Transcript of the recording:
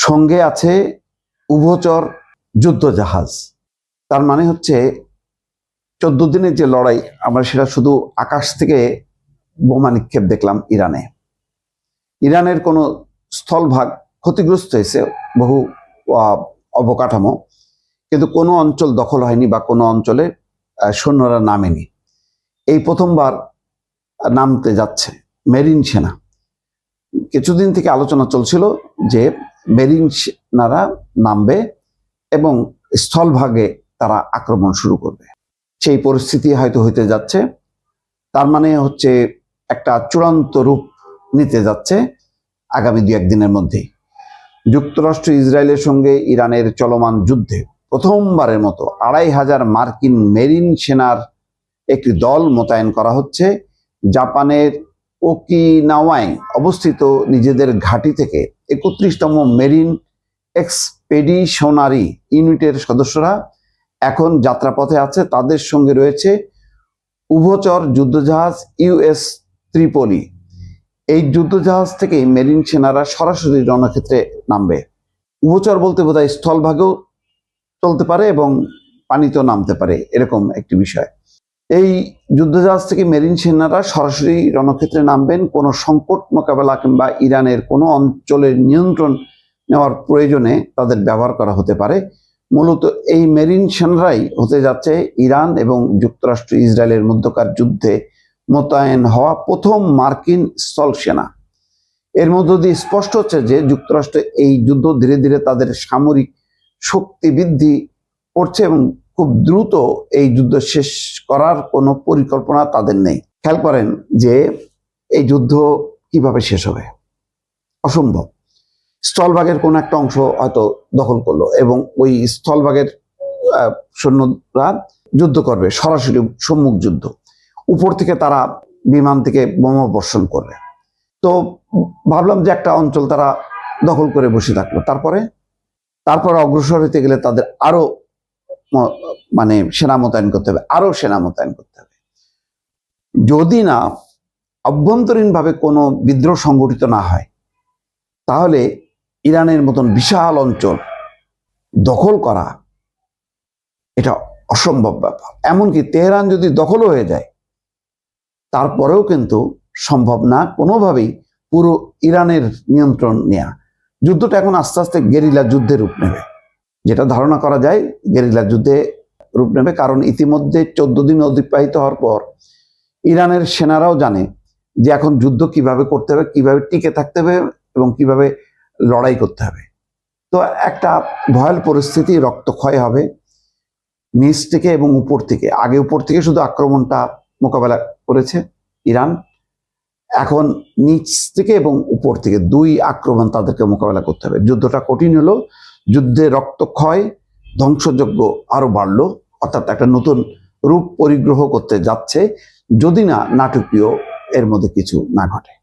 সঙ্গে আছে উভচর যুদ্ধ জাহাজ। তার মানে হচ্ছে 14 দিনের যে লড়াই, আমরা সেটা শুধু আকাশ থেকে বোমা নিক্ষেপ দেখলাম ইরানে। ইরানের কোনো স্থলভাগ ক্ষতিগ্রস্ত হয়েছে, বহু অবকাঠামো, কিন্তু কোনো অঞ্চল দখল হয়নি বা কোনো অঞ্চলে সৈন্যরা নামেনি। এই প্রথমবার নামতে যাচ্ছে মেরিন সেনা। কিছুদিন থেকে আলোচনা চলছিল যে মেরিন সেনারা নামবে এবং স্থলভাগে তারা আক্রমণ শুরু করবে। সেই পরিস্থিতি হয়তো হইতে যাচ্ছে। তার মানে হচ্ছে একটা চূড়ান্ত রূপ নিতে যাচ্ছে আগামী 2-1 দিনের মধ্যেই। যুক্তরাষ্ট্র ইসরায়েলের সঙ্গে ইরানের চলমান যুদ্ধে প্রথমবারের মতো 2500 মার্কিন মেরিন সেনার একটি দল মোতায়েন করা হচ্ছে। জাপানের ওকিনাওয়ায় অবস্থিত নিজেদের ঘাঁটি থেকে 31তম মেরিন এক্সপেডিশনারি ইউনিটের সদস্যরা এখন যাত্রাপথে আছে। তাদের সঙ্গে রয়েছে উভচর যুদ্ধজাহাজ ইউএস ত্রিপলি। এই যুদ্ধজাহাজ থেকে মেরিন সেনারা সরাসরি রণক্ষেত্রে নামবে। উভচর বলতে বোধহয় স্থলভাগেও চলতে পারে এবং পানিতেও নামতে পারে, এরকম একটি বিষয়। এই যুদ্ধজাহাজ থেকে মেরিন সেনারা সরাসরি রণক্ষেত্রে নামবেন। কোনো সংকট মোকাবেলা কিংবা ইরানের কোনো অঞ্চলের নিয়ন্ত্রণ নেওয়ার প্রয়োজনে তাদের ব্যবহার করা হতে পারে। মূলত এই মেরিন সেনারাই হতে যাচ্ছে ইরান এবং যুক্তরাষ্ট্র ইসরায়েলের মধ্যকার যুদ্ধে মোতায়েন হওয়া প্রথম মার্কিন স্থল সেনা। এর মধ্য দিয়ে স্পষ্ট হচ্ছে যে যুক্তরাষ্ট্র এই যুদ্ধ ধীরে ধীরে তাদের সামরিক শক্তি বৃদ্ধি করছে এবং খুব দ্রুত এই যুদ্ধ শেষ করার কোনো পরিকল্পনা তাদের নেই। খেয়াল করেন যে এই যুদ্ধ কিভাবে শেষ হবে, অসম্ভব। স্থলভাগের কোনো একটা অংশ হয়তো দখল করলো এবং ওই স্থলভাগের সৈন্যরা যুদ্ধ করবে, সরাসরি সম্মুখ যুদ্ধ। উপর থেকে তারা বিমান থেকে বোমা বর্ষণ করবে। তো ভাবলাম যে একটা অঞ্চল তারা দখল করে বসে থাকলো, তারপরে অগ্রসর হতে গেলে তাদের আরো সেনা মোতায়েন করতে হবে, আরো সেনা মোতায়েন করতে হবে। যদি না অভ্যন্তরীণভাবে কোনো বিদ্রোহ সংগঠিত না হয়, তাহলে ইরানের মতন বিশাল অঞ্চল দখল করা এটা অসম্ভব ব্যাপার। এমনকি তেহরান যদি দখলও হয়ে যায়, তারপরেও কিন্তু সম্ভব না কোনোভাবেই পুরো ইরানের নিয়ন্ত্রণ নেওয়া। যুদ্ধটা এখন আস্তে আস্তে গেরিলা যুদ্ধে রূপ নেবে, যেটা ধারণা করা যায় গেরিলা যুদ্ধে রূপ নেবে। কারণ ইতিমধ্যে 14 দিন অতিবাহিত হওয়ার পর ইরানের সেনারাও জানে যে এখন যুদ্ধ কিভাবে করতে হবে, কিভাবে টিকে থাকতে হবে এবং কিভাবে লড়াই করতে হবে। তো একটা ভয়াল পরিস্থিতি, রক্তক্ষয় হবে নিচ থেকে এবং উপর থেকে। আগে উপর থেকে শুধু আক্রমণটা মোকাবেলা করেছে ইরান, এখন নিচ থেকে এবং উপর থেকে 2 আক্রমণ তাদেরকে মোকাবেলা করতে হবে। যুদ্ধটা কঠিন হলো, যুদ্ধে রক্তক্ষয়, ধ্বংসযজ্ঞ আরো বাড়লো, অর্থাৎ একটা নতুন রূপ পরিগ্রহ করতে যাচ্ছে, যদি না নাটকীয় এর মধ্যে কিছু না ঘটে।